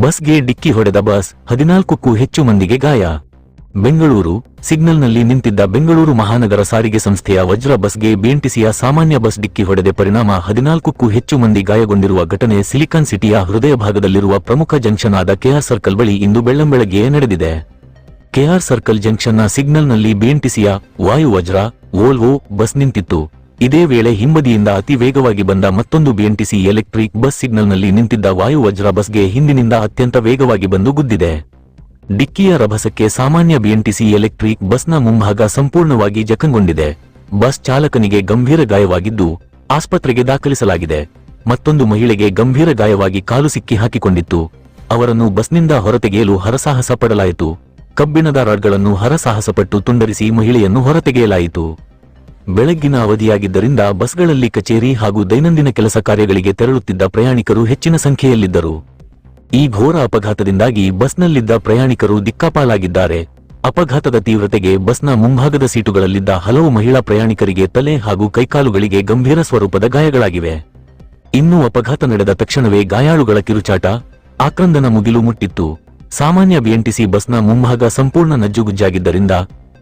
ಬಸ್ಗೆ ಡಿಕ್ಕಿ ಹೊಡೆದ ಬಸ್, 14ಕ್ಕೂ ಹೆಚ್ಚು ಮಂದಿಗೆ ಗಾಯ. ಬೆಂಗಳೂರು ಸಿಗ್ನಲ್ನಲ್ಲಿ ನಿಂತಿದ್ದ ಬೆಂಗಳೂರು ಮಹಾನಗರ ಸಾರಿಗೆ ಸಂಸ್ಥೆಯ ವಜ್ರ ಬಸ್ಗೆ ಬಿಎಂಟಿಸಿಯ ಸಾಮಾನ್ಯ ಬಸ್ ಡಿಕ್ಕಿ ಹೊಡೆದ ಪರಿಣಾಮ 14ಕ್ಕೂ ಹೆಚ್ಚು ಮಂದಿ ಗಾಯಗೊಂಡಿರುವ ಘಟನೆ ಸಿಲಿಕಾನ್ ಸಿಟಿಯ ಹೃದಯ ಭಾಗದಲ್ಲಿರುವ ಪ್ರಮುಖ ಜಂಕ್ಷನ್ ಆದ ಕೆಆರ್ ಸರ್ಕಲ್ ಬಳಿ ಇಂದು ಬೆಳ್ಳಂಬೆಳಗ್ಗೆಯೇ ನಡೆದಿದೆ. ಕೆಆರ್ ಸರ್ಕಲ್ ಜಂಕ್ಷನ್ನ ಸಿಗ್ನಲ್ನಲ್ಲಿ ಬಿಎಂಟಿಸಿಯ ವಾಯು ವಜ್ರ ವೋಲ್ವೋ ಬಸ್ ನಿಂತಿತ್ತು. ಇದೇ ವೇಳೆ ಹಿಂಬದಿಯಿಂದ ಅತಿ ವೇಗವಾಗಿ ಬಂದ ಮತ್ತೊಂದು ಬಿಎಂಟಿಸಿ ಎಲೆಕ್ಟ್ರಿಕ್ ಬಸ್ ಸಿಗ್ನಲ್ನಲ್ಲಿ ನಿಂತಿದ್ದ ವಾಯು ವಜ್ರ ಬಸ್ಗೆ ಹಿಂದಿನಿಂದ ಅತ್ಯಂತ ವೇಗವಾಗಿ ಬಂದು ಗುದ್ದಿದೆ. ಡಿಕ್ಕಿಯ ರಭಸಕ್ಕೆ ಸಾಮಾನ್ಯ ಬಿಎಂಟಿಸಿ ಎಲೆಕ್ಟ್ರಿಕ್ ಬಸ್ನ ಮುಂಭಾಗ ಸಂಪೂರ್ಣವಾಗಿ ಜಖಂಗೊಂಡಿದೆ. ಬಸ್ ಚಾಲಕನಿಗೆ ಗಂಭೀರ ಗಾಯವಾಗಿದ್ದು ಆಸ್ಪತ್ರೆಗೆ ದಾಖಲಿಸಲಾಗಿದೆ. ಮತ್ತೊಂದು ಮಹಿಳೆಗೆ ಗಂಭೀರ ಗಾಯವಾಗಿ ಕಾಲು ಸಿಕ್ಕಿ ಹಾಕಿಕೊಂಡಿತ್ತು. ಅವರನ್ನು ಬಸ್ನಿಂದ ಹೊರತೆಗೆಯಲು ಹರಸಾಹಸ ಪಡಲಾಯಿತು. ಕಬ್ಬಿಣದ ರಾಡ್ಗಳನ್ನು ಹರಸಾಹಸಪಟ್ಟು ತುಂಡರಿಸಿ ಮಹಿಳೆಯನ್ನು ಹೊರತೆಗೆಯಲಾಯಿತು. ಬೆಳಗ್ಗಿನ ಅವಧಿಯಾಗಿದ್ದರಿಂದ ಬಸ್ಗಳಲ್ಲಿ ಕಚೇರಿ ಹಾಗೂ ದೈನಂದಿನ ಕೆಲಸ ಕಾರ್ಯಗಳಿಗೆ ತೆರಳುತ್ತಿದ್ದ ಪ್ರಯಾಣಿಕರು ಹೆಚ್ಚಿನ ಸಂಖ್ಯೆಯಲ್ಲಿದ್ದರು. ಈ ಘೋರ ಅಪಘಾತದಿಂದಾಗಿ ಬಸ್ನಲ್ಲಿದ್ದ ಪ್ರಯಾಣಿಕರು ದಿಕ್ಕಾಪಾಲಾಗಿದ್ದಾರೆ. ಅಪಘಾತದ ತೀವ್ರತೆಗೆ ಬಸ್ನ ಮುಂಭಾಗದ ಸೀಟುಗಳಲ್ಲಿದ್ದ ಹಲವು ಮಹಿಳಾ ಪ್ರಯಾಣಿಕರಿಗೆ ತಲೆ ಹಾಗೂ ಕೈಕಾಲುಗಳಿಗೆ ಗಂಭೀರ ಸ್ವರೂಪದ ಗಾಯಗಳಾಗಿವೆ. ಇನ್ನು ಅಪಘಾತ ನಡೆದ ತಕ್ಷಣವೇ ಗಾಯಾಳುಗಳ ಕಿರುಚಾಟ, ಆಕ್ರಂದನ ಮುಗಿಲು ಮುಟ್ಟಿತ್ತು. ಸಾಮಾನ್ಯ ಬಿಎಂಟಿಸಿ ಬಸ್ನ ಮುಂಭಾಗ ಸಂಪೂರ್ಣ ನಜ್ಜುಗುಜ್ಜಾಗಿದ್ದರಿಂದ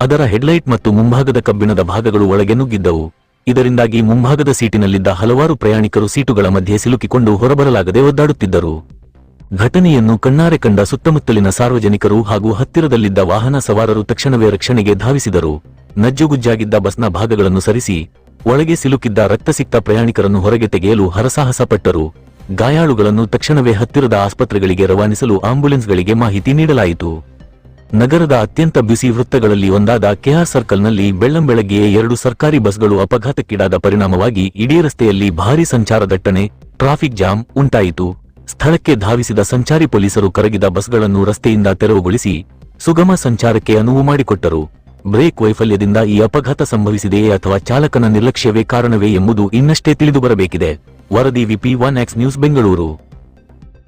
ಅದರ ಹೆಡ್ಲೈಟ್ ಮತ್ತು ಮುಂಭಾಗದ ಕಬ್ಬಿಣದ ಭಾಗಗಳು ಒಳಗೆ ನುಗ್ಗಿದ್ದವು. ಇದರಿಂದಾಗಿ ಮುಂಭಾಗದ ಸೀಟಿನಲ್ಲಿದ್ದ ಹಲವಾರು ಪ್ರಯಾಣಿಕರು ಸೀಟುಗಳ ಮಧ್ಯೆ ಸಿಲುಕಿಕೊಂಡು ಹೊರಬರಲಾಗದೆ ಒದ್ದಾಡುತ್ತಿದ್ದರು. ಘಟನೆಯನ್ನು ಕಣ್ಣಾರೆ ಕಂಡ ಸುತ್ತಮುತ್ತಲಿನ ಸಾರ್ವಜನಿಕರು ಹಾಗೂ ಹತ್ತಿರದಲ್ಲಿದ್ದ ವಾಹನ ಸವಾರರು ತಕ್ಷಣವೇ ರಕ್ಷಣೆಗೆ ಧಾವಿಸಿದರು. ನಜ್ಜುಗುಜ್ಜಾಗಿದ್ದ ಬಸ್ನ ಭಾಗಗಳನ್ನು ಸರಿಸಿ ಒಳಗೆ ಸಿಲುಕಿದ್ದ ರಕ್ತಸಿಕ್ತ ಪ್ರಯಾಣಿಕರನ್ನು ಹೊರಗೆ ತೆಗೆಯಲು ಹರಸಾಹಸ ಪಟ್ಟರು. ಗಾಯಾಳುಗಳನ್ನು ತಕ್ಷಣವೇ ಹತ್ತಿರದ ಆಸ್ಪತ್ರೆಗಳಿಗೆ ರವಾನಿಸಲು ಆಂಬ್ಯುಲೆನ್ಸ್ಗಳಿಗೆ ಮಾಹಿತಿ ನೀಡಲಾಯಿತು. ನಗರದ ಅತ್ಯಂತ ಬ್ಯುಸಿ ವೃತ್ತಗಳಲ್ಲಿ ಒಂದಾದ ಕೆಆರ್ ಸರ್ಕಲ್ನಲ್ಲಿ ಬೆಳ್ಳಂಬೆಳಗ್ಗೆಯೇ 2 ಸರ್ಕಾರಿ ಬಸ್ಗಳು ಅಪಘಾತಕ್ಕೀಡಾದ ಪರಿಣಾಮವಾಗಿ ಇಡೀ ರಸ್ತೆಯಲ್ಲಿ ಭಾರೀ ಸಂಚಾರ ದಟ್ಟಣೆ, ಟ್ರಾಫಿಕ್ ಜಾಮ್ ಉಂಟಾಯಿತು. ಸ್ಥಳಕ್ಕೆ ಧಾವಿಸಿದ ಸಂಚಾರಿ ಪೊಲೀಸರು ಕರಗಿದ ಬಸ್ಗಳನ್ನು ರಸ್ತೆಯಿಂದ ತೆರವುಗೊಳಿಸಿ ಸುಗಮ ಸಂಚಾರಕ್ಕೆ ಅನುವು ಮಾಡಿಕೊಟ್ಟರು. ಬ್ರೇಕ್ ವೈಫಲ್ಯದಿಂದ ಈ ಅಪಘಾತ ಸಂಭವಿಸಿದೆಯೇ ಅಥವಾ ಚಾಲಕನ ನಿರ್ಲಕ್ಷ್ಯವೇ ಕಾರಣವೇ ಎಂಬುದು ಇನ್ನಷ್ಟೇ ತಿಳಿದುಬರಬೇಕಿದೆ. ವರದಿ ವಿಪಿ1X ನ್ಯೂಸ್ ಬೆಂಗಳೂರು.